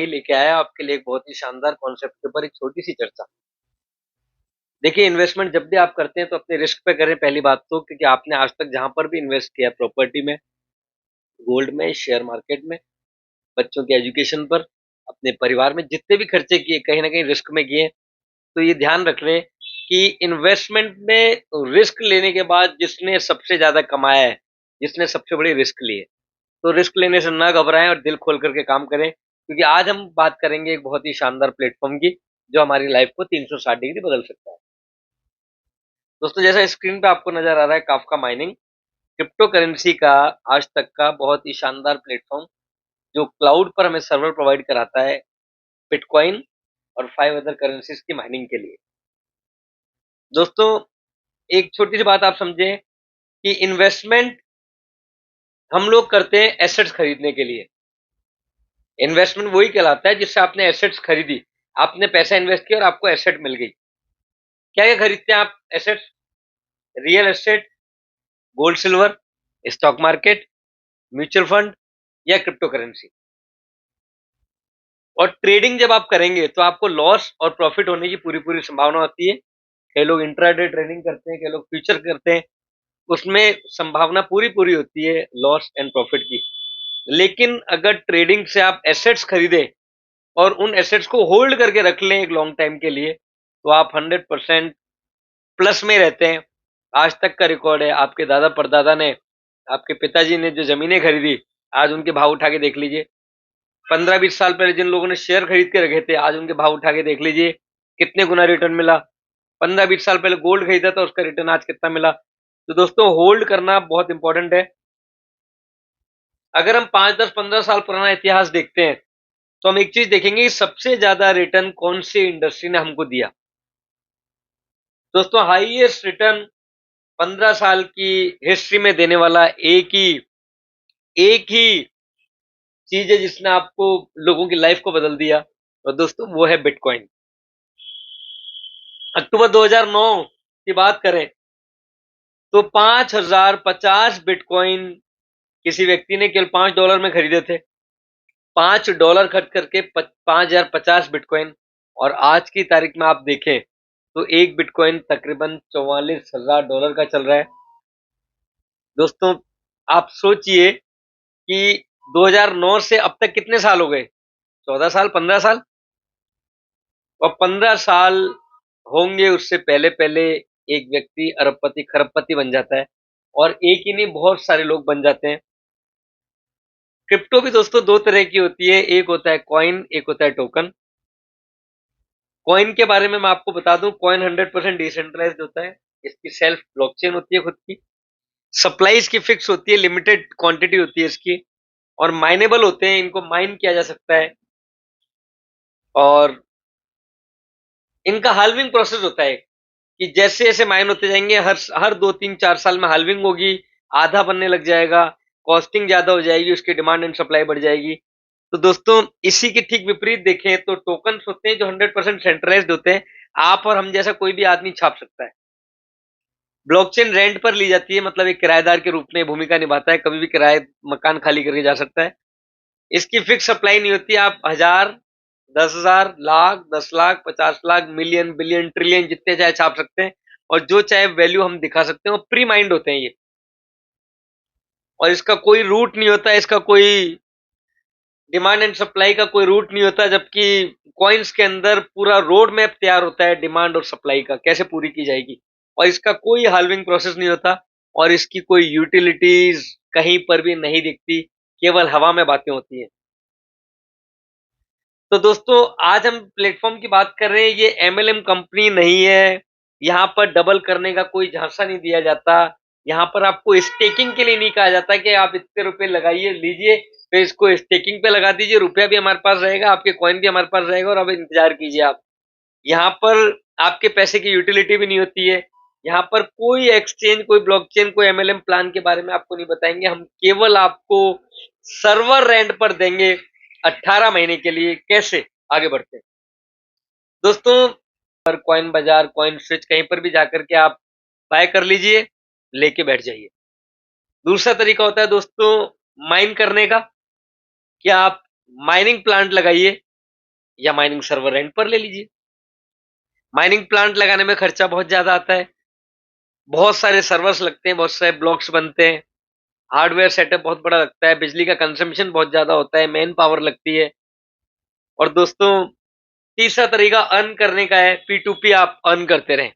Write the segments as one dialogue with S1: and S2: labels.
S1: लेके आया आपके लिए एक बहुत ही शानदार कॉन्सेप्ट के ऊपर एक छोटी सी चर्चा। देखिए, इन्वेस्टमेंट जब भी आप करते हैं तो अपने रिस्क पे करें पहली बात तो, क्योंकि आपने आज तक जहां पर भी इन्वेस्ट किया, प्रॉपर्टी में, गोल्ड में, शेयर मार्केट में, बच्चों के एजुकेशन पर, अपने परिवार में जितने भी खर्चे किए कहीं ना कहीं रिस्क में किए। तो ये ध्यान रख लें कि इन्वेस्टमेंट में रिस्क लेने के बाद जिसने सबसे ज्यादा कमाया है, जिसने सबसे बड़ी रिस्क ली है, तो रिस्क लेने से ना घबराएं और दिल खोल करके काम करें, क्योंकि आज हम बात करेंगे एक बहुत ही शानदार प्लेटफॉर्म की जो हमारी लाइफ को 360 डिग्री बदल सकता है। दोस्तों, जैसा स्क्रीन पे आपको नजर आ रहा है, काफका माइनिंग क्रिप्टो करेंसी का आज तक का बहुत ही शानदार प्लेटफॉर्म जो क्लाउड पर हमें सर्वर प्रोवाइड कराता है बिटकॉइन और 5 अदर करेंसीज की माइनिंग के लिए। दोस्तों, एक छोटी सी बात आप समझें कि इन्वेस्टमेंट हम लोग करते हैं एसेट्स खरीदने के लिए। इन्वेस्टमेंट वही कहलाता है जिससे आपने एसेट्स खरीदी, आपने पैसा इन्वेस्ट किया और आपको एसेट मिल गई। क्या क्या खरीदते हैं आप assets? Real estate, gold silver, stock market, mutual fund या क्रिप्टो करेंसी। और ट्रेडिंग जब आप करेंगे तो आपको लॉस और प्रॉफिट होने की पूरी पूरी संभावना होती है। कई लोग इंट्राडे ट्रेडिंग करते हैं, कई लोग फ्यूचर करते हैं, उसमें संभावना पूरी पूरी होती है लॉस एंड प्रॉफिट की। लेकिन अगर ट्रेडिंग से आप एसेट्स खरीदें और उन एसेट्स को होल्ड करके रख लें एक लॉन्ग टाइम के लिए, तो आप 100% प्लस में रहते हैं। आज तक का रिकॉर्ड है, आपके दादा परदादा ने, आपके पिताजी ने जो जमीनें खरीदी, आज उनके भाव उठा के देख लीजिए। 15-20 साल पहले जिन लोगों ने शेयर खरीद के रखे थे, आज उनके भाव उठा के देख लीजिए कितने गुना रिटर्न मिला। 15-20 साल पहले गोल्ड खरीदा था, उसका रिटर्न आज कितना मिला। तो दोस्तों, होल्ड करना बहुत इंपॉर्टेंट है। अगर हम 5, 10, 15 साल पुराना इतिहास देखते हैं तो हम एक चीज देखेंगे कि सबसे ज्यादा रिटर्न कौन सी इंडस्ट्री ने हमको दिया। दोस्तों, हाईएस्ट रिटर्न 15 साल की हिस्ट्री में देने वाला एक ही चीज है जिसने आपको, लोगों की लाइफ को बदल दिया, और दोस्तों वो है बिटकॉइन। अक्टूबर 2009 की बात करें तो 5050 बिटकॉइन किसी व्यक्ति ने केवल $5 में खरीदे थे। $5 खर्च करके 5050 बिटकॉइन। और आज की तारीख में आप देखें तो एक बिटकॉइन तकरीबन $44,000 का चल रहा है। दोस्तों, आप सोचिए कि 2009 से अब तक कितने साल हो गए? 14 साल, 15 साल। और 15 साल होंगे उससे पहले पहले एक व्यक्ति अरबपति खरबपति बन जाता है, और एक ही नहीं बहुत सारे लोग बन जाते हैं। क्रिप्टो भी दोस्तों दो तरह की होती है, एक होता है कॉइन, एक होता है टोकन। कॉइन के बारे में मैं आपको बता दूं, कॉइन 100% डिसेंट्रलाइज्ड होता है। इसकी सेल्फ ब्लॉकचेन होती है खुद की। सप्लाई इसकी फिक्स होती है, लिमिटेड क्वांटिटी होती है इसकी, और माइनेबल होते हैं, इनको माइन किया जा सकता है। और इनका हाल्विंग प्रोसेस होता है कि जैसे जैसे माइन होते जाएंगे हर हर 2, 3, 4 साल में हाल्विंग होगी, आधा बनने लग जाएगा, कॉस्टिंग ज्यादा हो जाएगी, उसकी डिमांड एंड सप्लाई बढ़ जाएगी। तो दोस्तों, इसी के ठीक विपरीत देखें तो टोकन होते हैं जो 100% सेंट्रलाइज्ड होते हैं। आप और हम जैसा कोई भी आदमी छाप सकता है। ब्लॉकचेन रेंट पर ली जाती है, मतलब एक किराएदार के रूप में भूमिका निभाता है, कभी भी किराए मकान खाली करके जा सकता है। इसकी फिक्स सप्लाई नहीं होती, आप 1000, 10,000, lakh, 10 lakh, 50 lakh, million, billion, trillion जितने चाहे छाप सकते हैं, और जो चाहे वैल्यू हम दिखा सकते हैं। वो प्री माइंड होते हैं ये, और इसका कोई रूट नहीं होता, इसका कोई डिमांड एंड सप्लाई का कोई रूट नहीं होता, जबकि कॉइन्स के अंदर पूरा रोड मैप तैयार होता है डिमांड और सप्लाई का, कैसे पूरी की जाएगी। और इसका कोई हाल्विंग प्रोसेस नहीं होता, और इसकी कोई यूटिलिटीज कहीं पर भी नहीं दिखती, केवल हवा में बातें होती हैं। तो दोस्तों, आज हम प्लेटफॉर्म की बात कर रहे हैं। ये एमएलएम कंपनी नहीं है, यहाँ पर डबल करने का कोई झांसा नहीं दिया जाता। यहाँ पर आपको स्टेकिंग के लिए नहीं कहा जाता कि आप इतने रुपए लगाइए, लीजिए, तो इसको स्टेकिंग पे लगा दीजिए, रुपया भी हमारे पास रहेगा, आपके कॉइन भी हमारे पास रहेगा, और अब इंतजार कीजिए आप। यहाँ पर आपके पैसे की यूटिलिटी भी नहीं होती है। यहाँ पर कोई एक्सचेंज, कोई ब्लॉकचेन, कोई एमएलएम प्लान के बारे में आपको नहीं बताएंगे। हम केवल आपको सर्वर रेंट पर देंगे 18 महीने के लिए। कैसे आगे बढ़ते हैं दोस्तों? पर कॉइन बाजार, कॉइन स्विच, कहीं पर भी जाकर के आप बाय कर लीजिए, लेके बैठ जाइए। दूसरा तरीका होता है दोस्तों माइन करने का, कि आप माइनिंग प्लांट लगाइए, या माइनिंग सर्वर रेंट पर ले लीजिए। माइनिंग प्लांट लगाने में खर्चा बहुत ज्यादा आता है, बहुत सारे सर्वर्स लगते हैं, बहुत सारे ब्लॉक्स बनते हैं, हार्डवेयर सेटअप बहुत बड़ा लगता है, बिजली का कंजम्पशन बहुत ज्यादा होता है, मैन पावर लगती है। और दोस्तों तीसरा तरीका अर्न करने का है, P2P आप अर्न करते रहें।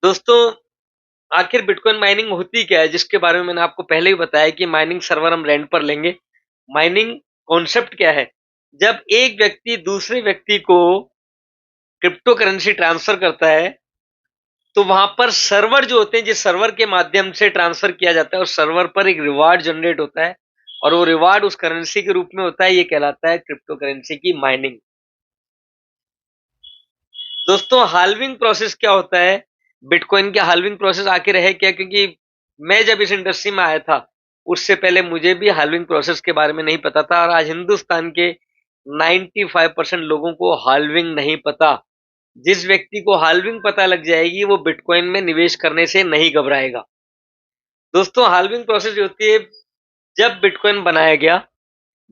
S1: दोस्तों आखिर बिटकॉइन माइनिंग होती क्या है, जिसके बारे में मैंने आपको पहले ही बताया कि माइनिंग सर्वर हम रेंट पर लेंगे। माइनिंग कॉन्सेप्ट क्या है, जब एक व्यक्ति दूसरे व्यक्ति को क्रिप्टो करेंसी ट्रांसफर करता है तो वहां पर सर्वर जो होते हैं, जिस सर्वर के माध्यम से ट्रांसफर किया जाता है, उस सर्वर पर एक रिवार्ड जनरेट होता है और वो रिवार्ड उस करेंसी के रूप में होता है। ये कहलाता है क्रिप्टो करेंसी की माइनिंग। दोस्तों हाल्विंग प्रोसेस क्या होता है, बिटकॉइन का हाल्विंग प्रोसेस आखिर है क्या, क्योंकि मैं जब इस इंडस्ट्री में आया था उससे पहले मुझे भी हाल्विंग प्रोसेस के बारे में नहीं पता था, और आज हिंदुस्तान के 95% लोगों को हाल्विंग नहीं पता। जिस व्यक्ति को हाल्विंग पता लग जाएगी वो बिटकॉइन में निवेश करने से नहीं घबराएगा। दोस्तों हाल्विंग प्रोसेस जो होती है, जब बिटकॉइन बनाया गया,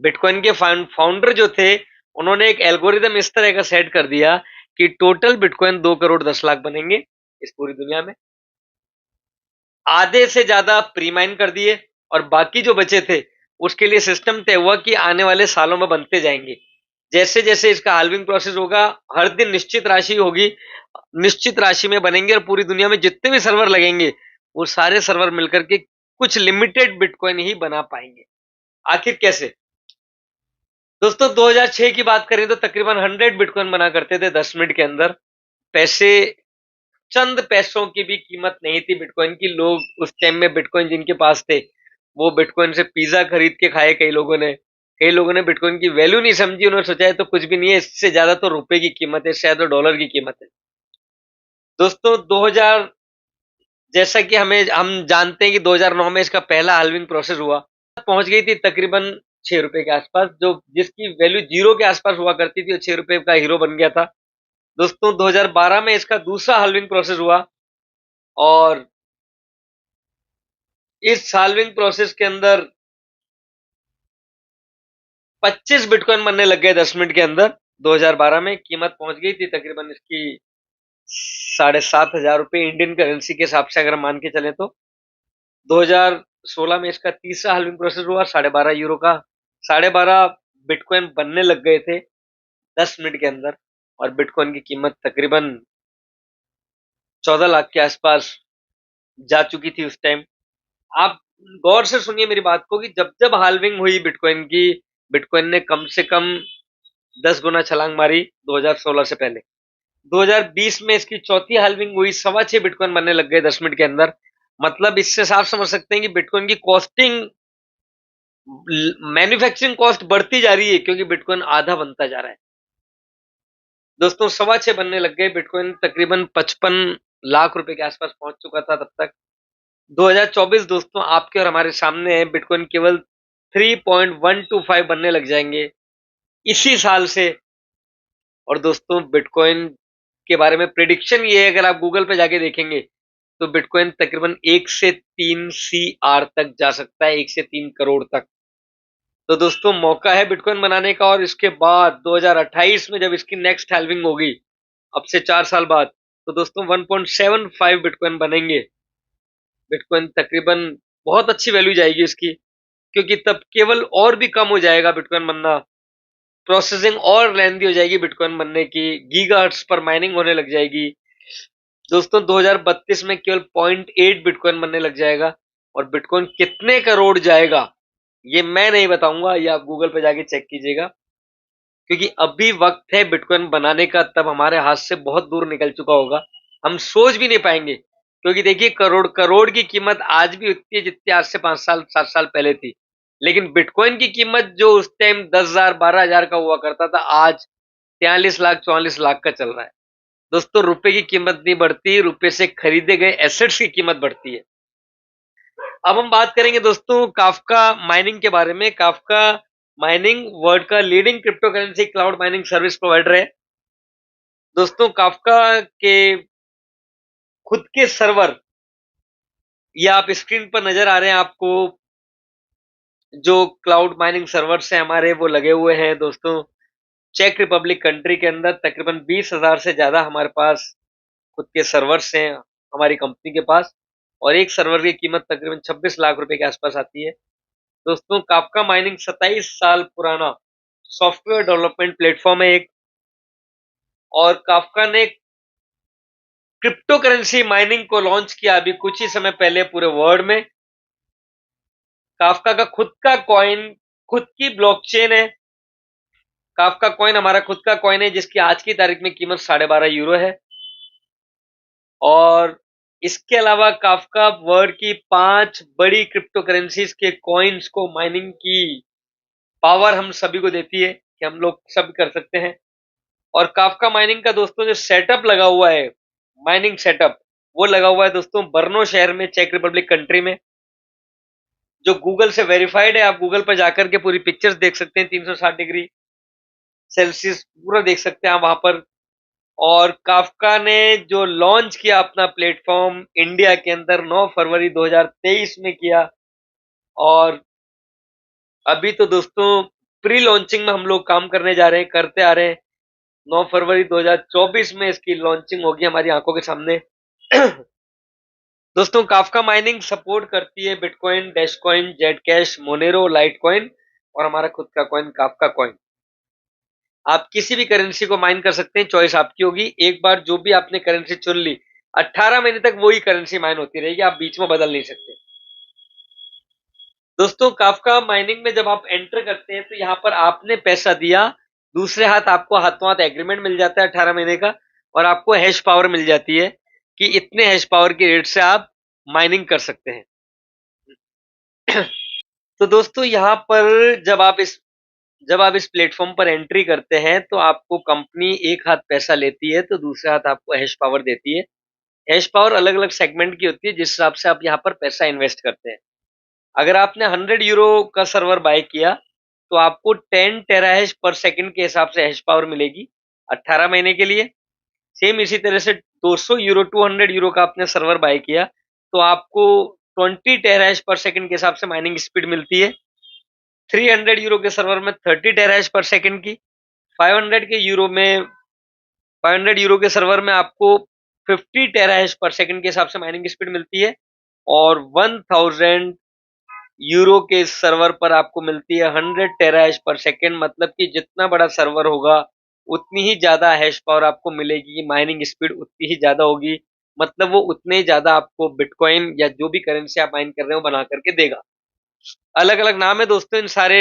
S1: बिटकॉइन के फाउंडर जो थे उन्होंने एक एल्गोरिदम इस तरह का सेट कर दिया कि टोटल बिटकॉइन 2 करोड़ 10 लाख बनेंगे इस पूरी दुनिया में। आधे से ज्यादा प्री माइन कर दिए और बाकी जो बचे थे उसके लिए सिस्टम तय हुआ कि आने वाले सालों में बनते जाएंगे। जैसे जैसे इसका हाल्विंग प्रोसेस होगा, हर दिन निश्चित राशि होगी, निश्चित राशि में बनेंगे और पूरी दुनिया में जितने भी सर्वर लगेंगे वो सारे सर्वर मिलकर के कुछ लिमिटेड बिटकॉइन ही बना पाएंगे। आखिर कैसे? दोस्तों 2006 की बात करें तो तकरीबन 100 बिटकॉइन बना करते थे 10 मिनट के अंदर। पैसे, चंद पैसों की भी कीमत नहीं थी बिटकॉइन की। लोग उस टाइम में बिटकॉइन जिनके पास थे वो बिटकॉइन से पिज्जा खरीद के खाए। कई लोगों ने बिटकॉइन की वैल्यू नहीं समझी, उन्होंने सोचा है तो कुछ भी नहीं है, इससे ज्यादा तो रुपए की कीमत है, शायद तो डॉलर की कीमत है। दोस्तों 2000, जैसा कि हम जानते हैं कि 2009 में इसका पहला हाल्विंग प्रोसेस हुआ, पहुंच गई थी तकरीबन 6 रुपए के आसपास, जो जिसकी वैल्यू जीरो के आसपास हुआ करती थी वो 6 रुपए का हीरो बन गया था। दोस्तों 2012 में इसका दूसरा हाल्विंग प्रोसेस हुआ और इस हाल्विंग प्रोसेस के अंदर 25 बिटकॉइन बनने लग गए 10 मिनट के अंदर। 2012 में कीमत पहुंच गई थी तकरीबन इसकी 7,500 रुपए इंडियन करेंसी के हिसाब से, अगर हम मान के चले तो। 2016 में इसका तीसरा हाल्विंग प्रोसेस हुआ 12.5 यूरो का। 12.5 बिटकॉइन बनने लग गए थे 10 मिनट के अंदर और बिटकॉइन की कीमत तकरीबन 14 लाख के आसपास जा चुकी थी उस टाइम। आप गौर से सुनिए मेरी बात को कि जब जब हाल्विंग हुई बिटकॉइन की, बिटकॉइन ने कम से कम 10 गुना छलांग मारी 2016 से पहले। 2020 में इसकी चौथी हाल्विंग हुई, 6.25 बिटकॉइन बनने लग गए 10 मिनट के अंदर। मतलब इससे साफ समझ सकते हैं कि बिटकॉइन की कॉस्टिंग, मैन्युफैक्चरिंग कॉस्ट बढ़ती जा रही है क्योंकि बिटकॉइन आधा बनता जा रहा है। दोस्तों 6.25 बनने लग गए, बिटकॉइन तकरीबन 55 लाख रुपए के आसपास पहुंच चुका था तब तक। 2024 दोस्तों आपके और हमारे सामने है, बिटकॉइन केवल 3.125 बनने लग जाएंगे इसी साल से। और दोस्तों बिटकॉइन के बारे में प्रिडिक्शन ये है, अगर आप गूगल पे जाके देखेंगे तो बिटकॉइन तकरीबन 1 से 3 CR तक जा सकता है, 1 से 3 करोड़ तक। तो दोस्तों मौका है बिटकॉइन बनाने का। और इसके बाद 2028 में जब इसकी नेक्स्ट हैल्विंग होगी, अब से 4 साल बाद, तो दोस्तों 1.75 बिटकॉइन बनेंगे। बिटकॉइन तकरीबन बहुत अच्छी वैल्यू जाएगी इसकी, क्योंकि तब केवल और भी कम हो जाएगा बिटकॉइन बनना, प्रोसेसिंग और लेंदी हो जाएगी बिटकॉइन बनने की, गीगाहर्ट्ज पर माइनिंग होने लग जाएगी। दोस्तों 2032 में केवल 0.8 बिटकॉइन बनने लग जाएगा। और बिटकॉइन कितने करोड़ जाएगा ये मैं नहीं बताऊंगा, ये आप गूगल पे जाके चेक कीजिएगा, क्योंकि अभी वक्त है बिटकॉइन बनाने का, तब हमारे हाथ से बहुत दूर निकल चुका होगा, हम सोच भी नहीं पाएंगे। क्योंकि देखिए करोड़ करोड़ की कीमत आज भी उतनी है जितनी आज से 5 साल 7 साल पहले थी, लेकिन बिटकॉइन की कीमत जो उस टाइम 10,000 12,000 का हुआ करता था, आज 43 लाख 44 लाख का चल रहा है। दोस्तों रुपए की कीमत नहीं बढ़ती, रुपए से खरीदे गए एसेट्स की कीमत बढ़ती है। अब हम बात करेंगे दोस्तों काफका माइनिंग के बारे में। काफका माइनिंग वर्ल्ड का leading crypto currency cloud mining service provider है। दोस्तों काफका के खुद के सर्वर, ये आप स्क्रीन पर नजर आ रहे हैं आपको, जो क्लाउड माइनिंग सर्वर्स हैं हमारे वो लगे हुए हैं दोस्तों। चेक रिपब्लिक कंट्री के अंदर तकरीबन 20,000 से ज्यादा हमारे पास खुद के सर्वर्स हैं हमारी कंपनी के पास, और एक सर्वर की कीमत तकरीबन 26 लाख रुपए के आसपास आती है। दोस्तों, काफका माइनिंग 27 साल पुराना सॉफ्टवेयर डेवलपमेंट प्लेटफॉर्म है एक, और काफका ने क्रिप्टो करेंसी माइनिंग को लॉन्च किया अभी कुछ ही समय पहले पूरे वर्ल्ड में। काफका का खुद का कॉइन, खुद की ब्लॉकचेन है। काफका कॉइन हमारा खुद का कॉइन है जिसकी आज की तारीख में कीमत 12.5 यूरो है। और इसके अलावा काफका वर्ल्ड की 5 बड़ी क्रिप्टो करेंसीज के कॉइन्स को माइनिंग की पावर हम सभी को देती है कि हम लोग सब कर सकते हैं। और काफका माइनिंग का दोस्तों जो सेटअप लगा हुआ है, माइनिंग सेटअप, वो लगा हुआ है दोस्तों बर्नो शहर में, चेक रिपब्लिक कंट्री में, जो गूगल से वेरीफाइड है। आप गूगल पर जाकर के पूरी पिक्चर्स देख सकते हैं, 360 डिग्री सेल्सियस पूरा देख सकते हैं आप वहां पर। और काफका ने जो लॉन्च किया अपना प्लेटफॉर्म इंडिया के अंदर 9 फरवरी 2023 में किया, और अभी तो दोस्तों प्री लॉन्चिंग में हम लोग काम करने जा रहे हैं, करते आ रहे हैं। 9 फरवरी 2024 में इसकी लॉन्चिंग होगी हमारी आंखों के सामने। दोस्तों, काफका माइनिंग सपोर्ट करती है Bitcoin, Dashcoin, Zcash, Monero, Litecoin और हमारा खुद का कॉइन काफका कॉइन। आप किसी भी करेंसी को माइन कर सकते हैं, चॉइस आपकी होगी। एक बार जो भी आपने करेंसी चुन ली, 18 महीने तक वही करेंसी माइन होती रहेगी, आप बीच में बदल नहीं सकते। दोस्तों, काफका माइनिंग में जब आप एंटर करते हैं तो यहाँ पर आपने पैसा दिया, दूसरे हाथ आपको हाथों हाथ एग्रीमेंट मिल जाता है 18 महीने का, और आपको हैश पावर मिल जाती है कि इतने हैश पावर की रेट से आप माइनिंग कर सकते हैं। तो दोस्तों, यहाँ पर जब आप इस प्लेटफॉर्म पर एंट्री करते हैं तो आपको कंपनी एक हाथ पैसा लेती है तो दूसरे हाथ आपको हैश पावर देती है। हैश पावर अलग अलग सेगमेंट की होती है जिस हिसाब से आप यहाँ पर पैसा इन्वेस्ट करते हैं। अगर आपने 100 यूरो का सर्वर बाय किया तो आपको 10 टेराहैश पर सेकंड के हिसाब से हैश पावर मिलेगी 18 महीने के लिए। सेम इसी तरह से 200 यूरो 200 यूरो का आपने सर्वर बाय किया तो आपको 20 टेराहैश पर सेकंड के हिसाब से माइनिंग स्पीड मिलती है। 300 यूरो के सर्वर में 30 टेराहैश पर सेकंड की, 500 यूरो के सर्वर में आपको 50 टेराहैश पर सेकंड के हिसाब से माइनिंग स्पीड मिलती है, और 1000 यूरो के सर्वर पर आपको मिलती है 100 टेराहैश पर सेकंड। मतलब कि जितना बड़ा सर्वर होगा उतनी ही ज्यादा हैश पावर आपको मिलेगी, माइनिंग स्पीड उतनी ही ज्यादा होगी, मतलब वो उतने ही ज्यादा आपको बिटकॉइन या जो भी करेंसी आप माइन कर रहे हो बना करके देगा। अलग अलग नाम है दोस्तों इन सारे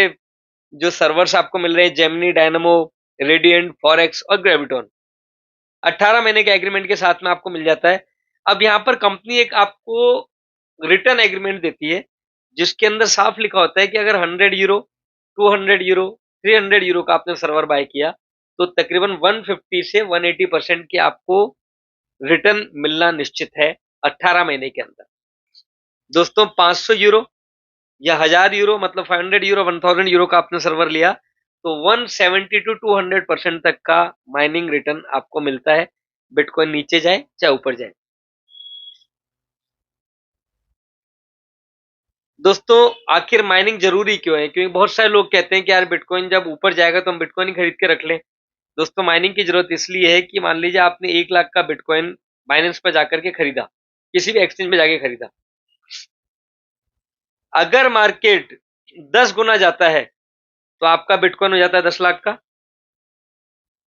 S1: जो सर्वर्स आपको मिल रहे हैं, जेमिनी, डायनामो, रेडियंट, फॉरेक्स और ग्रेविटॉन। 18 महीने के एग्रीमेंट के साथ में आपको मिल जाता है। अब यहाँ पर कंपनी एक आपको रिटर्न एग्रीमेंट देती है जिसके अंदर साफ लिखा होता है कि अगर 100 यूरो, 200 यूरो, 300 यूरो का आपने सर्वर बाय किया तो तकरीबन 150 से 180% की आपको रिटर्न मिलना निश्चित है 18 महीने के अंदर। दोस्तों, 500 यूरो या 1000 यूरो मतलब 500 यूरो, 1000 यूरो का आपने सर्वर लिया तो 170 टू 200% तक का माइनिंग रिटर्न आपको मिलता है, बिटकॉइन नीचे जाए चाहे ऊपर जाए। दोस्तों, आखिर माइनिंग जरूरी क्यों है? क्योंकि बहुत सारे लोग कहते हैं कि यार बिटकॉइन जब ऊपर जाएगा तो हम बिटकॉइन ही खरीद के रख लें। दोस्तों, माइनिंग की जरूरत इसलिए है कि मान लीजिए आपने 1 लाख का बिटकॉइन बाइनेंस पर जाकर के खरीदा, किसी भी एक्सचेंज में जाके खरीदा, अगर मार्केट 10 गुना जाता है तो आपका बिटकॉइन हो जाता है 10 लाख का,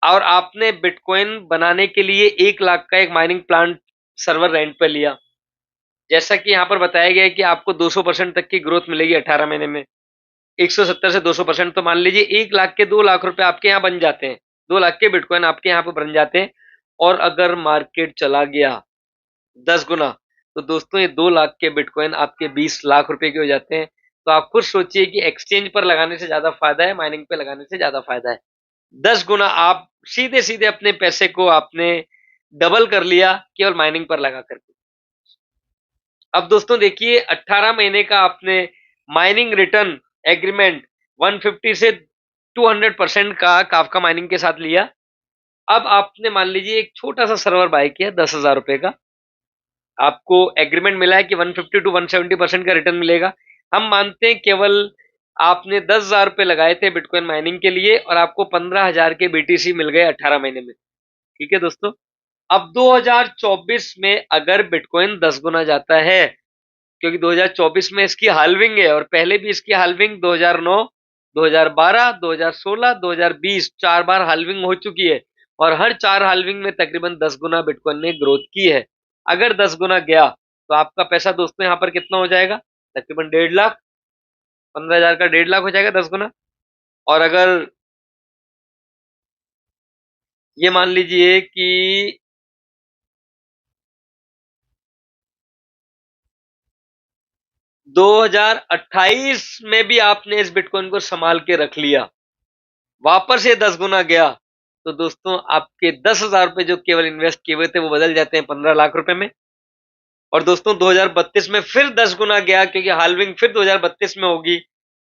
S1: और आपने बिटकॉइन बनाने के लिए 1 लाख का एक माइनिंग प्लांट सर्वर रेंट पे लिया। जैसा कि यहाँ पर बताया गया है कि आपको 200% तक की ग्रोथ मिलेगी 18 महीने में, 170 से 200%। तो मान लीजिए 1 लाख के 2 लाख रुपए आपके यहाँ बन जाते हैं, 2 लाख के बिटकॉइन आपके यहाँ पे बन जाते हैं। और अगर मार्केट चला गया 10 गुना तो दोस्तों ये 2 लाख के बिटकॉइन आपके 20 लाख रुपए के हो जाते हैं। तो आप खुद सोचिए कि एक्सचेंज पर लगाने से ज्यादा फायदा है, माइनिंग पे लगाने से ज्यादा फायदा है। 10 गुना आप सीधे सीधे अपने पैसे को आपने डबल कर लिया केवल माइनिंग पर लगा करके। अब दोस्तों देखिए, 18 महीने का आपने माइनिंग रिटर्न एग्रीमेंट 150 से 200% का काफका माइनिंग के साथ लिया। अब आपने मान लीजिए एक छोटा सा सर्वर बाय किया 10,000 रुपए का, आपको एग्रीमेंट मिला है कि 150 टू 170% का रिटर्न मिलेगा। हम मानते हैं केवल आपने 10,000 रुपए लगाए थे बिटकॉइन माइनिंग के लिए और आपको 15,000 के बीटीसी मिल गए 18 महीने में। ठीक है दोस्तों। अब 2024 में अगर बिटकॉइन 10 गुना जाता है, क्योंकि 2024 में इसकी हाल्विंग है और पहले भी इसकी हाल्विंग 2009, 2012, 2016, 2020 4 बार हाल्विंग हो चुकी है और हर 4 हाल्विंग में तकरीबन 10 गुना बिटकॉइन ने ग्रोथ की है। अगर 10 गुना गया तो आपका पैसा दोस्तों यहाँ पर कितना हो जाएगा? तकरीबन 1.5 लाख। 15,000 का 1.5 लाख हो जाएगा 10 गुना। और अगर ये मान लीजिए कि 2028 में भी आपने इस बिटकॉइन को संभाल के रख लिया, वापस ये 10 गुना गया, तो दोस्तों आपके 10,000 रुपए जो केवल इन्वेस्ट किए हुए थे वो बदल जाते हैं 15 लाख रुपए में। और दोस्तों 2032 में फिर 10 गुना गया, क्योंकि हाल्विंग फिर 2032 में होगी।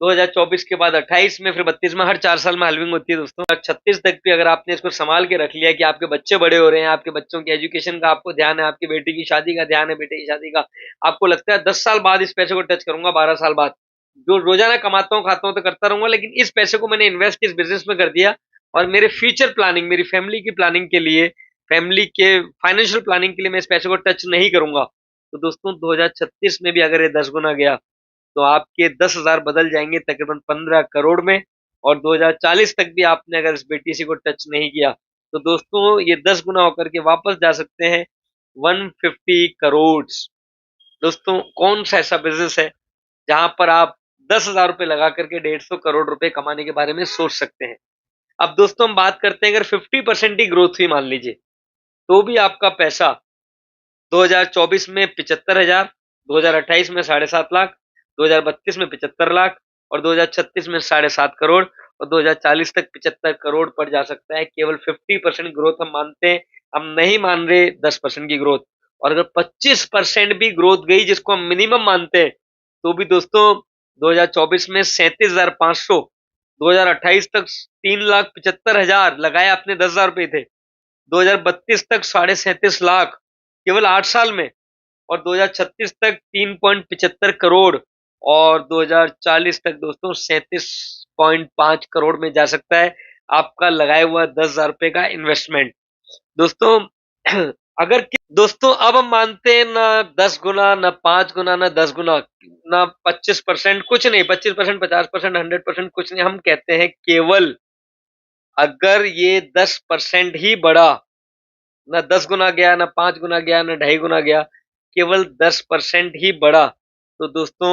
S1: 2024 के बाद 28 में, फिर 32 में, हर 4 साल में हाल्विंग होती है दोस्तों। 36 तक भी अगर आपने इसको संभाल के रख लिया कि आपके बच्चे बड़े हो रहे हैं, आपके बच्चों की एजुकेशन का आपको ध्यान है, आपकी बेटी की शादी का ध्यान है, बेटे की शादी का, आपको लगता है 10 साल बाद इस पैसे को टच करूंगा, 12 साल बाद, जो रोजाना कमाता हूँ खाता हूँ तो करता रहूंगा, लेकिन इस पैसे को मैंने इन्वेस्ट इस बिजनेस में कर दिया और मेरे फ्यूचर प्लानिंग, मेरी फैमिली की प्लानिंग के लिए, फैमिली के फाइनेंशियल प्लानिंग के लिए मैं इस पैसे को टच नहीं करूंगा। तो दोस्तों 2036 में भी अगर ये 10 गुना गया तो आपके 10,000 बदल जाएंगे तकरीबन 15 करोड़ में। और 2040 तक भी आपने अगर इस बीटीसी को टच नहीं किया तो दोस्तों ये 10 गुना होकर के वापस जा सकते हैं 150 करोड़। दोस्तों कौन सा ऐसा बिजनेस है जहां पर आप 10,000 रुपए लगा करके 150 करोड़ रुपए कमाने के बारे में सोच सकते हैं? अब दोस्तों हम बात करते हैं, अगर 50% ही ग्रोथ हुई मान लीजिए, तो भी आपका पैसा 2024 में 75,000, 2028 में 7.5 लाख, 2032 में 75 लाख और 2036 में 7.5 करोड़ और 2040 तक 75 करोड़ पड़ जा सकता है। केवल 50% ग्रोथ हम मानते हैं, हम नहीं मान रहे 10% की ग्रोथ। और अगर 25% भी ग्रोथ गई, जिसको हम मिनिमम मानते हैं, तो भी दोस्तों 2024 में 37,500, 2028 तक 3,75,000 लगाए आपने, 10,000 रुपए थे, 2032 तक 37.5 लाख केवल 8 साल में, और 2036 तक 3.75 करोड़ और 2040 तक दोस्तों 37.5 करोड़ में जा सकता है आपका लगाया हुआ 10,000 रुपए का इन्वेस्टमेंट। दोस्तों अगर दोस्तों अब हम मानते हैं ना 10 गुना, ना 5 गुना, ना 10 गुना, ना 25%, कुछ नहीं, 25%, 50%, 100% कुछ नहीं, हम कहते हैं केवल अगर ये 10% ही बढ़ा, ना 10 गुना गया, ना 5 गुना गया, ना 2.5 गुना गया, केवल 10% ही बढ़ा, तो दोस्तों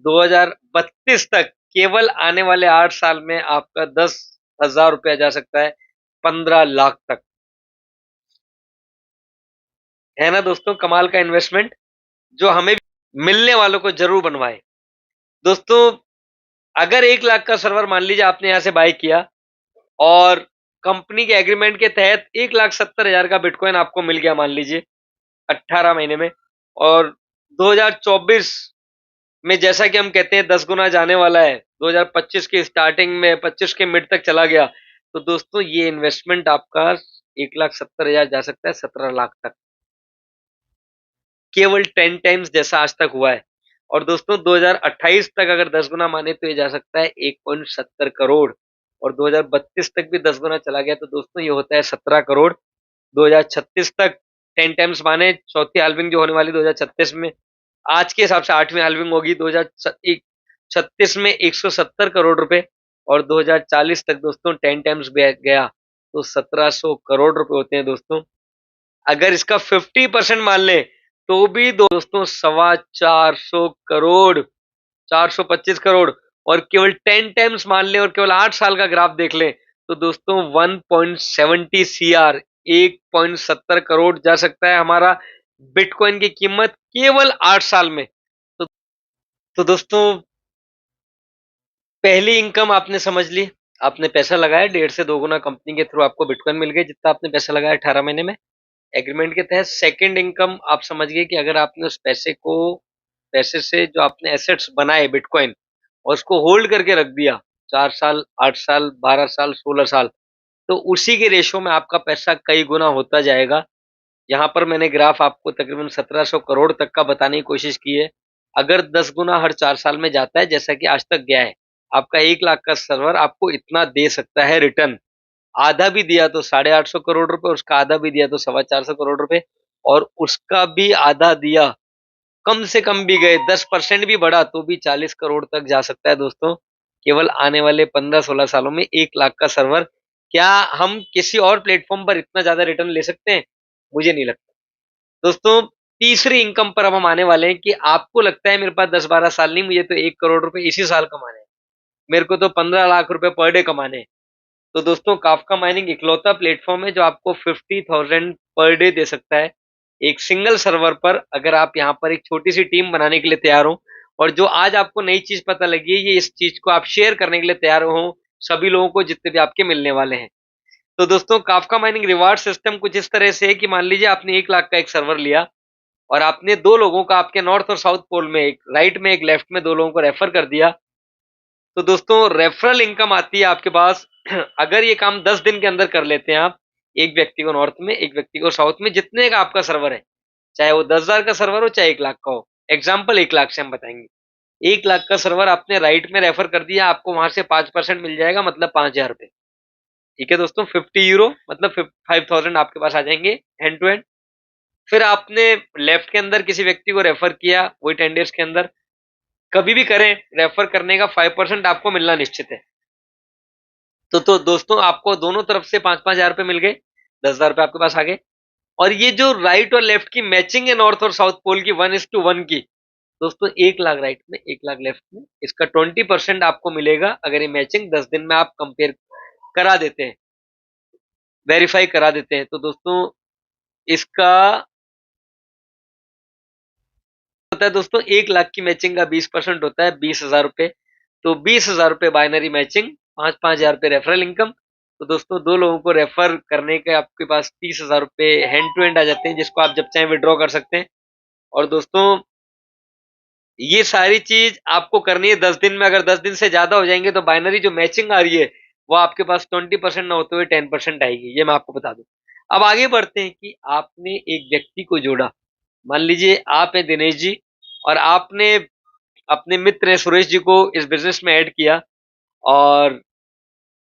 S1: 2032 तक केवल आने वाले 8 साल में आपका 10,000 रुपया जा सकता है 15 लाख तक। है ना दोस्तों कमाल का इन्वेस्टमेंट, जो हमें मिलने वालों को जरूर बनवाए। दोस्तों अगर 1 लाख का सर्वर मान लीजिए आपने यहां से बाय किया और कंपनी के एग्रीमेंट के तहत 1,70,000 का बिटकॉइन आपको मिल गया मान लीजिए 18 महीने में, और 2024 में जैसा कि हम कहते हैं 10 गुना जाने वाला है, 2025 की स्टार्टिंग में 25 के मिड तक चला गया, तो दोस्तों ये इन्वेस्टमेंट आपका 1,70,000 जा सकता है 17 लाख तक, केवल 10 टाइम्स जैसा आज तक हुआ है। और दोस्तों 2028 तक अगर 10 गुना माने तो ये जा सकता है 1.70 करोड़, और 2032 तक भी 10 गुना चला गया तो दोस्तों ये होता है 17 करोड़। 2036 तक 10 टाइम्स माने, चौथी हाल्विंग जो होने वाली 2036 में, आज के हिसाब से 8वीं हाल्विंग होगी 2036 में 170 करोड़ रुपए, और 2040 तक दोस्तों 10 टाइम्स गया तो 1700 करोड़ रुपए होते हैं दोस्तों। अगर इसका 50% मान ले तो भी दोस्तों 425 करोड़, 425 करोड़, और केवल 10 टाइम्स मान ले और केवल 8 साल का ग्राफ देख ले तो दोस्तों 1.70 सीआर, 1.70 करोड़ जा सकता है हमारा बिटकॉइन की कीमत केवल 8 साल में। तो दोस्तों पहली इनकम आपने समझ ली, आपने पैसा लगाया 1.5 से 2 गुना कंपनी के थ्रू आपको बिटकॉइन मिल गए जितना आपने पैसा लगाया 18 महीने में एग्रीमेंट के तहत। सेकंड इनकम आप समझ गए कि अगर आपने उस पैसे से जो आपने एसेट्स बनाए बिटकॉइन और उसको होल्ड करके रख दिया 4 साल, 8 साल, 12 साल, 16 साल, तो उसी के रेशो में आपका पैसा कई गुना होता जाएगा। यहाँ पर मैंने ग्राफ आपको तकरीबन 1700 करोड़ तक का बताने की कोशिश की है। अगर 10 गुना हर 4 साल में जाता है जैसा कि आज तक गया है, आपका 1 लाख का सर्वर आपको इतना दे सकता है रिटर्न। आधा भी दिया तो 850 करोड़ रुपए, उसका आधा भी दिया तो 425 करोड़ रुपए, और उसका भी आधा दिया, कम से कम भी गए 10% भी बढ़ा तो भी 40 करोड़ तक जा सकता है दोस्तों। केवल आने वाले 15-16 सालों में 1 लाख का सर्वर। क्या हम किसी और प्लेटफॉर्म पर इतना ज्यादा रिटर्न ले सकते हैं? मुझे नहीं लगता दोस्तों। तीसरी इनकम पर अब हम आने वाले हैं कि आपको लगता है मेरे पास 10-12 साल नहीं, मुझे तो 1 करोड़ रुपए इसी साल कमाने हैं, मेरे को तो 15 लाख रुपए पर डे कमाने हैं। तो दोस्तों काफका माइनिंग इकलौता प्लेटफॉर्म है जो आपको 50,000 पर डे दे सकता है एक सिंगल सर्वर पर, अगर आप यहाँ पर एक छोटी सी टीम बनाने के लिए तैयार हो, और जो आज आपको नई चीज पता लगी है ये इस चीज को आप शेयर करने के लिए तैयार हो सभी लोगों को जितने भी आपके मिलने वाले हैं। तो दोस्तों काफका माइनिंग रिवार्ड सिस्टम कुछ इस तरह से है कि मान लीजिए आपने 1 लाख का एक सर्वर लिया और आपने दो लोगों का आपके नॉर्थ और साउथ पोल में, एक राइट में एक लेफ्ट में, दो लोगों को रेफर कर दिया। तो दोस्तों रेफरल इनकम आती है आपके पास अगर ये काम 10 दिन के अंदर कर लेते हैं आप, एक व्यक्ति को नॉर्थ में एक व्यक्ति को साउथ में, जितने का आपका सर्वर है, चाहे वो 10,000 का सर्वर हो चाहे 1 लाख का हो, एग्जाम्पल 1 लाख से हम बताएंगे। 1 लाख का सर्वर आपने राइट में रेफर कर दिया, आपको वहां से 5% मिल जाएगा, मतलब 5,000 रुपए। ठीक है दोस्तों, 50 यूरो मतलब 5,000 आपके पास आ जाएंगे हैंड टू हैंड। फिर आपने लेफ्ट के अंदर किसी व्यक्ति को रेफर किया, वही 10 डेज के अंदर, कभी भी करें रेफर करने का 5% आपको मिलना निश्चित है। तो दोस्तों आपको दोनों तरफ से 5-5 हजार रुपए मिल गए, 10,000 रुपए आपके पास आ गए। और ये जो राइट और लेफ्ट की मैचिंग है नॉर्थ और साउथ पोल की 1:1 की, दोस्तों 1 लाख राइट में 1 लाख लेफ्ट में, इसका 20% आपको मिलेगा अगर ये मैचिंग 10 दिन में आप कंपेयर करा देते हैं, वेरीफाई करा देते हैं। तो दोस्तों इसका होता है दोस्तों 1 लाख की मैचिंग का 20% होता है 20,000 रुपए। तो 20,000 रुपए बाइनरी मैचिंग, 5-5 हजार रुपए रेफरल इनकम। तो दोस्तों दो लोगों को रेफर करने के आपके पास 30,000 रुपए हैंड टू हैंड आ जाते हैं, जिसको आप जब चाहे विड्रॉ कर सकते हैं। और दोस्तों ये सारी चीज आपको करनी है 10 दिन में। अगर 10 दिन से ज्यादा हो जाएंगे तो बाइनरी जो मैचिंग आ रही है वो आपके पास 20% ना होते हुए 10% आएगी, ये मैं आपको बता दूं। अब आगे बढ़ते हैं कि आपने एक व्यक्ति को जोड़ा, मान लीजिए आप हैं दिनेश जी, और आपने अपने मित्र हैं सुरेश जी को इस बिजनेस में ऐड किया, और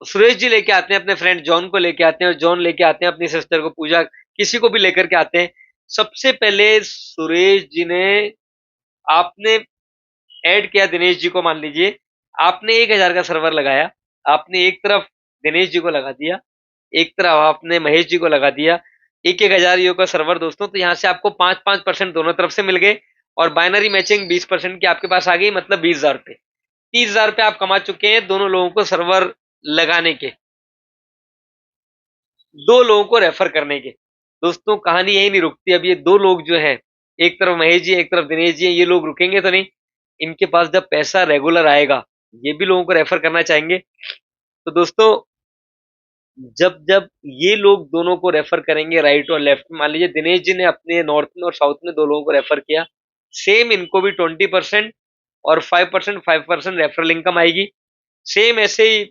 S1: सुरेश जी लेके आते हैं अपने फ्रेंड जॉन को लेके आते हैं, और जॉन लेके आते हैं अपनी सिस्टर को पूजा, किसी को भी लेकर के आते हैं। सबसे पहले सुरेश जी ने, आपने ऐड किया दिनेश जी को, मान लीजिए आपने 1,000 का सर्वर लगाया, आपने एक तरफ दिनेश जी को लगा दिया, एक तरफ आपने महेश जी को लगा दिया, 1,000 ईओ का सर्वर दोस्तों। तो यहाँ से आपको 5-5% दोनों तरफ से मिल गए, और बाइनरी मैचिंग 20% की आपके पास आ गई, मतलब 20,000 रुपए। 30,000 रुपए आप कमा चुके हैं दोनों लोगों को सर्वर लगाने के, दो लोगों को रेफर करने के। दोस्तों कहानी यही नहीं रुकती। अब ये दो लोग जो हैं, एक तरफ महेश जी एक तरफ दिनेश जी, ये लोग रुकेंगे तो नहीं, इनके पास जब पैसा रेगुलर आएगा ये भी लोगों को रेफर करना चाहेंगे। तो दोस्तों जब जब ये लोग दोनों को रेफर करेंगे राइट और लेफ्ट में, मान लीजिए दिनेश जी ने अपने नॉर्थ में और साउथ में दो लोगों को रेफर किया, सेम इनको भी 20% और 5% रेफरल इनकम आएगी। सेम ऐसे ही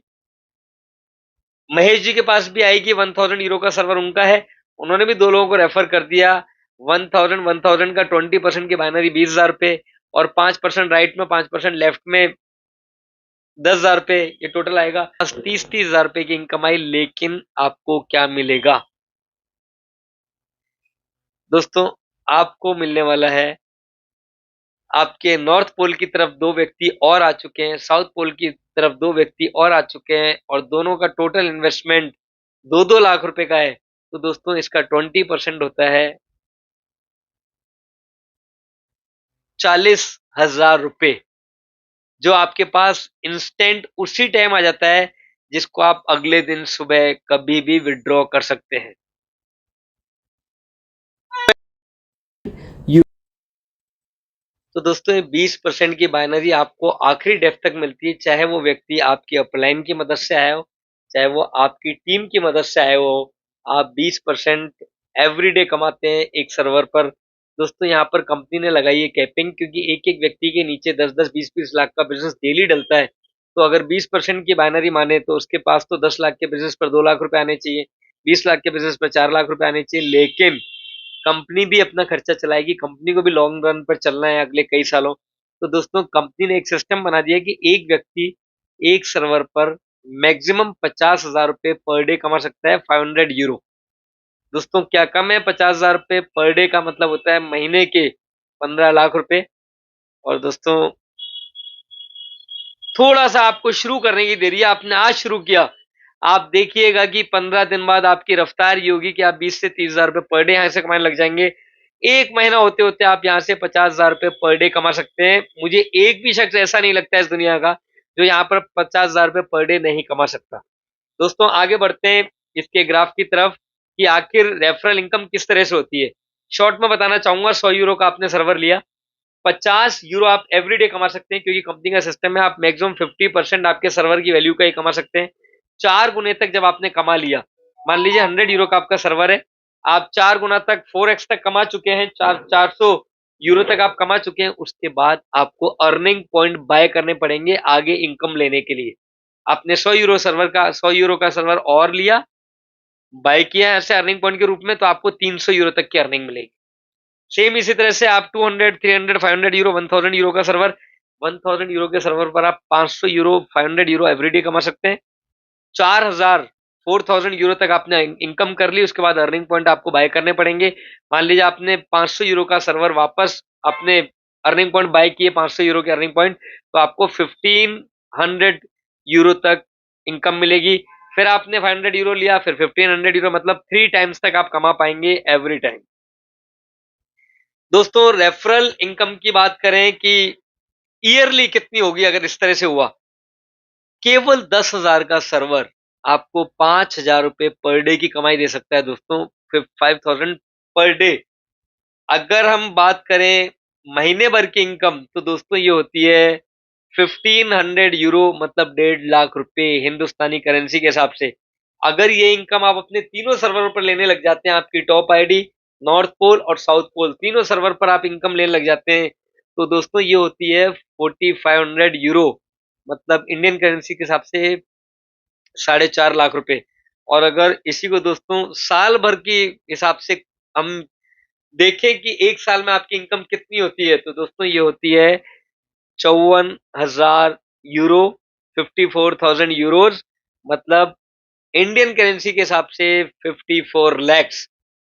S1: महेश जी के पास भी आएगी, 1,000 यूरो का सर्वर उनका है, उन्होंने भी दो लोगों को रेफर कर दिया, 1,000 का 20% की बाइनरी 20,000 रुपए, और 5% राइट में 5% लेफ्ट में 10,000 रुपए, ये टोटल आएगा 30-30 हजार रुपए की इनकम आई। लेकिन आपको क्या मिलेगा दोस्तों? आपको मिलने वाला है, आपके नॉर्थ पोल की तरफ दो व्यक्ति और आ चुके हैं, साउथ पोल की तरफ दो व्यक्ति और आ चुके हैं, और दोनों का टोटल इन्वेस्टमेंट 2-2 लाख रुपए का है। तो दोस्तों इसका 20% होता है 40,000 रुपए, जो आपके पास इंस्टेंट उसी टाइम आ जाता है, जिसको आप अगले दिन सुबह कभी भी विड्रॉ कर सकते हैं। तो दोस्तों ये 20% की बाइनरी आपको आखिरी डेट तक मिलती है, चाहे वो व्यक्ति आपकी अपलाइन की मदद से आया हो, चाहे वो आपकी टीम की मदद से आया हो। आप 20% एवरी डे कमाते हैं एक सर्वर पर। दोस्तों यहाँ पर कंपनी ने लगाई है कैपिंग, क्योंकि एक एक व्यक्ति के नीचे 10-10 20-20 लाख का बिजनेस डेली डलता है। तो अगर 20% की बाइनरी माने तो उसके पास तो 10 लाख के बिजनेस पर 2 लाख रुपए आने चाहिए, 20 लाख के बिजनेस पर 4 लाख रुपए आने चाहिए। लेकिन कंपनी भी अपना खर्चा चलाएगी, कंपनी को भी लॉन्ग रन पर चलना है अगले कई सालों। तो दोस्तों कंपनी ने एक सिस्टम बना दिया कि एक व्यक्ति एक सर्वर पर मैक्सिमम 50,000 रुपए पर डे कमा सकता है, 500 यूरो। दोस्तों क्या कम है? 50,000 रुपए पर डे का मतलब होता है महीने के 15 लाख रुपए। और दोस्तों थोड़ा सा आपको शुरू करने की देरी है, आपने आज शुरू किया, आप देखिएगा कि 15 दिन बाद आपकी रफ्तार ये होगी कि आप 20 से 30,000 रुपए पर डे यहाँ से कमाने लग जाएंगे। एक महीना होते होते आप यहाँ से 50,000 रुपए पर डे कमा सकते हैं। मुझे एक भी शख्स ऐसा नहीं लगता है इस दुनिया का जो यहाँ पर 50,000 रुपए पर डे नहीं कमा सकता। दोस्तों आगे बढ़ते हैं इसके ग्राफ की तरफ कि आखिर रेफरल इनकम किस तरह से होती है। शॉर्ट में बताना चाहूंगा, 100 यूरो का आपने सर्वर लिया, 50 यूरो आप एवरीडे कमा सकते हैं, क्योंकि कंपनी का सिस्टम है आप मैक्सिमम 50% आपके सर्वर की वैल्यू का ही कमा सकते हैं। 4 गुने तक जब आपने कमा लिया, मान लीजिए 100 यूरो का आपका सर्वर है, आप 4 गुना तक 4x तक कमा चुके हैं, 400 यूरो तक आप कमा चुके हैं, उसके बाद आपको अर्निंग पॉइंट बाय करने पड़ेंगे आगे इनकम लेने के लिए। आपने 100 यूरो का सर्वर और लिया, बाय किया ऐसे अर्निंग पॉइंट के रूप में, तो आपको 300 यूरो तक की अर्निंग मिलेगी। सेम इसी तरह से आप 200, 300, 500 यूरो, 1000 यूरो का सर्वर, 1000 यूरो के सर्वर पर आप 500 यूरो, 500 यूरो एवरीडे कमा सकते हैं। 4000, 4000 यूरो तक आपने इनकम कर ली, उसके बाद अर्निंग पॉइंट आपको बाय करने पड़ेंगे। मान लीजिए आपने 500 यूरो का सर्वर वापस अपने अर्निंग पॉइंट बाय किए, 500 यूरो के अर्निंग पॉइंट, तो आपको 1500 यूरो तक इनकम मिलेगी। फिर आपने 500 यूरो लिया, फिर 1500 यूरो, मतलब 3 टाइम्स तक आप कमा पाएंगे एवरी टाइम। दोस्तों रेफरल इनकम की बात करें कि ईयरली कितनी होगी अगर इस तरह से हुआ, केवल 10,000 का सर्वर आपको 5,000 रुपए पर डे की कमाई दे सकता है दोस्तों, 5,000 पर डे। अगर हम बात करें महीने भर की इनकम, तो दोस्तों ये होती है 1500 यूरो, मतलब 1.5 लाख रुपए हिंदुस्तानी करेंसी के हिसाब से। अगर ये इनकम आप अपने तीनों सर्वर पर लेने लग जाते हैं, आपकी टॉप आईडी, नॉर्थ पोल और साउथ पोल, तीनों सर्वर पर आप इनकम लेने लग जाते हैं, तो दोस्तों ये होती है 4500 यूरो, मतलब इंडियन करेंसी के हिसाब से 4.5 लाख रुपए। और अगर इसी को दोस्तों साल भर की हिसाब से हम देखें कि एक साल में आपकी इनकम कितनी होती है, तो दोस्तों ये होती है 54,000 यूरो, 54,000 यूरोज, मतलब इंडियन करेंसी के हिसाब से 54 लैक्स।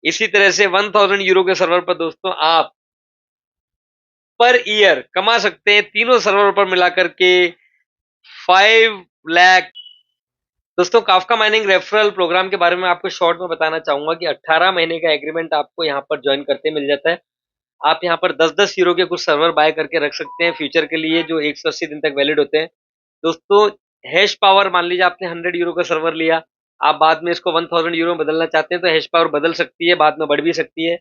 S1: इसी तरह से 1000 यूरो के सर्वर पर दोस्तों आप पर ईयर कमा सकते हैं तीनों सर्वर पर मिलाकर के 5 लाख। दोस्तों काफका माइनिंग रेफरल प्रोग्राम के बारे में आपको शॉर्ट में बताना चाहूंगा कि 18 महीने का एग्रीमेंट आपको यहाँ पर ज्वाइन करते मिल जाता है। आप यहाँ पर 10-10 यूरो के कुछ सर्वर बाय करके रख सकते हैं फ्यूचर के लिए, जो 180 दिन तक वैलिड होते हैं। दोस्तों हैश पावर, मान लीजिए आपने 100 यूरो का सर्वर लिया, आप बाद में इसको 1000 यूरो में बदलना चाहते हैं, तो हैश पावर बदल सकती है, बाद में बढ़ भी सकती है।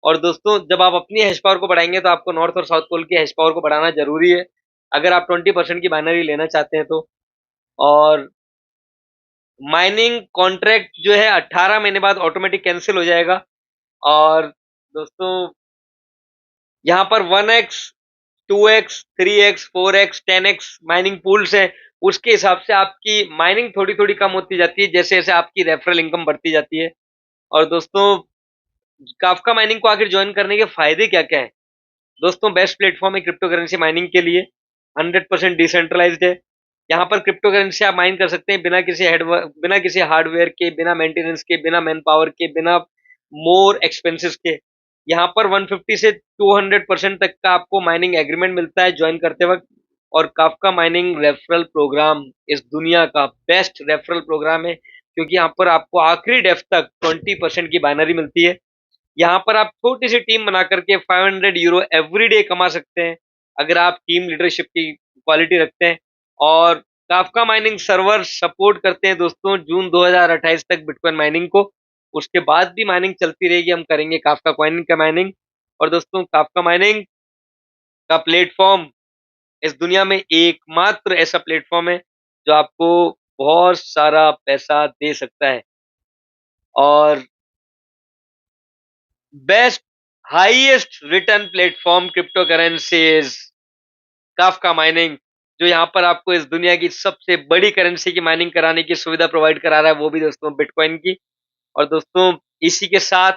S1: और दोस्तों जब आप अपनी हैश पावर को बढ़ाएंगे, तो आपको नॉर्थ और साउथ पोल की हैश पावर को बढ़ाना जरूरी है, अगर आप 20% की बाइनरी लेना चाहते हैं तो। और माइनिंग कॉन्ट्रैक्ट जो है 18 महीने बाद ऑटोमेटिक कैंसिल हो जाएगा। और दोस्तों यहाँ पर 1x, 2x, 3x, 4x, 10x mining pools हैं, उसके हिसाब से आपकी माइनिंग थोड़ी थोड़ी कम होती जाती है जैसे जैसे आपकी रेफरल इनकम बढ़ती जाती है। और दोस्तों काफका माइनिंग को आखिर ज्वाइन करने के फायदे क्या क्या है? दोस्तों बेस्ट प्लेटफॉर्म है क्रिप्टो करेंसी माइनिंग के लिए, 100% डिसेंट्रलाइज्ड है। यहाँ पर क्रिप्टो करेंसी आप माइन कर सकते हैं बिना किसी हार्डवेयर के, बिना मेंटेनेंस के, बिना मैन पावर के, बिना मोर एक्सपेंसेस के। यहाँ पर 150 से 200% तक का आपको माइनिंग एग्रीमेंट मिलता है ज्वाइन करते वक्त। और काफका माइनिंग रेफरल प्रोग्राम इस दुनिया का बेस्ट रेफरल प्रोग्राम है, क्योंकि यहाँ पर आपको आखिरी डेफ तक 20% की बाइनरी मिलती है। यहाँ पर आप छोटी सी टीम बना करके 500 यूरो एवरीडे कमा सकते हैं, अगर आप टीम लीडरशिप की क्वालिटी रखते हैं। और काफका माइनिंग सर्वर सपोर्ट करते हैं दोस्तों जून 2028 तक बिटकॉइन माइनिंग को, उसके बाद भी माइनिंग चलती रहेगी, हम करेंगे काफका कॉइन का माइनिंग। और दोस्तों काफका माइनिंग का प्लेटफॉर्म इस दुनिया में एकमात्र ऐसा प्लेटफॉर्म है जो आपको बहुत सारा पैसा दे सकता है। और best highest return platform crypto currencies Kafka mining, जो यहाँ पर आपको इस दुनिया की सबसे बड़ी करेंसी की माइनिंग कराने की सुविधा प्रोवाइड करा रहा है, वो भी दोस्तों बिटकॉइन की। और दोस्तों इसी के साथ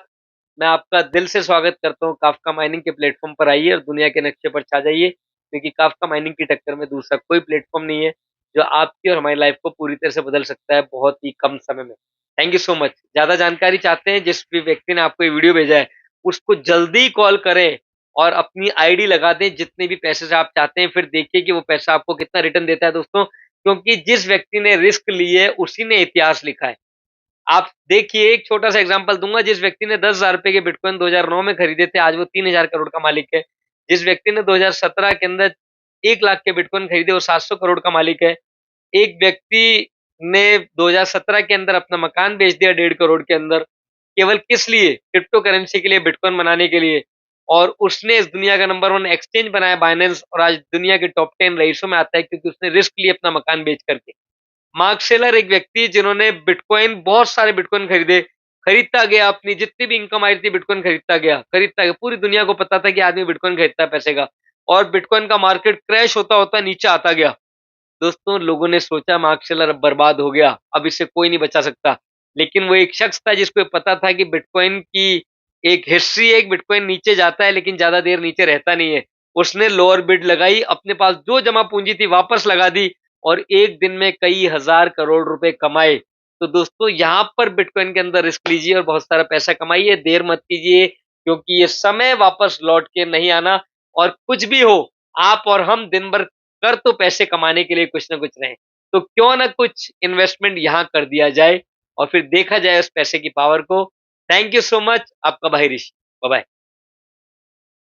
S1: मैं आपका दिल से स्वागत करता हूँ, काफका माइनिंग के प्लेटफॉर्म पर आइए और दुनिया के नक्शे पर छा जाइए, क्योंकि काफका माइनिंग की टक्कर में दूसरा कोई प्लेटफॉर्म नहीं है जो आपकी और हमारी लाइफ को पूरी तरह से बदल सकता है बहुत ही कम समय में। Thank you so much. ज़्यादा जानकारी चाहते हैं, जिस भी व्यक्ति ने आपको ये वीडियो भेजा है, उसको जल्दी कॉल करें और अपनी आईडी लगा दें जितने भी पैसे से आप चाहते हैं, फिर देखिए कि वो पैसा आपको कितना रिटर्न देता है दोस्तों, क्योंकि जिस व्यक्ति ने रिस्क ली है, उसी ने इतिहास लिखा है। आप देखिए, एक छोटा-सा एग्ज़ाम्पल दूँगा, जिस व्यक्ति ने ₹10,000 के बिटकॉइन 2009 में खरीदे थे, आज वो 3,000 करोड़ का मालिक है। जिस व्यक्ति ने 2017 के अंदर 1 लाख के बिटकॉइन खरीदे, वो 700 करोड़ का मालिक है। एक व्यक्ति ने 2017 के अंदर अपना मकान बेच दिया 1.5 करोड़ के अंदर, केवल किस लिए? क्रिप्टो करेंसी के लिए, बिटकॉइन बनाने के लिए, और उसने इस दुनिया का नंबर 1 एक्सचेंज बनाया बाइनेंस, और आज दुनिया के टॉप 10 रईसों में आता है, क्योंकि उसने रिस्क लिया अपना मकान बेच कर के। मार्क सेलर एक व्यक्ति, जिन्होंने बिटकॉइन, बहुत सारे बिटकॉइन खरीदे, खरीदता गया, अपनी जितनी भी इनकम आ रही थी बिटकॉइन खरीदता गया। पूरी दुनिया को पता था कि आदमी बिटकॉइन खरीदता है पैसे का, और बिटकॉइन का मार्केट क्रैश होता-होता नीचे आता गया। दोस्तों, लोगों ने सोचा मार्क सेलर अब बर्बाद हो गया, अब इसे कोई नहीं बचा सकता। लेकिन वो एक शख्स था जिसको ये पता था कि बिटकॉइन की एक हिस्ट्री है, बिटकॉइन नीचे जाता है लेकिन ज़्यादा देर नीचे रहता नहीं है। उसने लोअर बिड लगाई, अपने पास जो जमा पूँजी थी वापस लगा दी, और एक दिन में कई हज़ार करोड़ रुपए कमाए। तो दोस्तों, यहाँ पर बिटकॉइन के अंदर रिस्क लीजिए और बहुत सारा पैसा कमाइए, देर मत कीजिए, क्योंकि ये समय वापस लौट के नहीं आना। और कुछ भी हो, आप और हम दिन भर कर तो पैसे कमाने के लिए कुछ ना कुछ रहे हैं। तो क्यों ना कुछ इन्वेस्टमेंट यहाँ कर दिया जाए और फिर देखा जाए उस पैसे की पावर को। Thank you so much. आपका भाई ऋषि। Bye bye.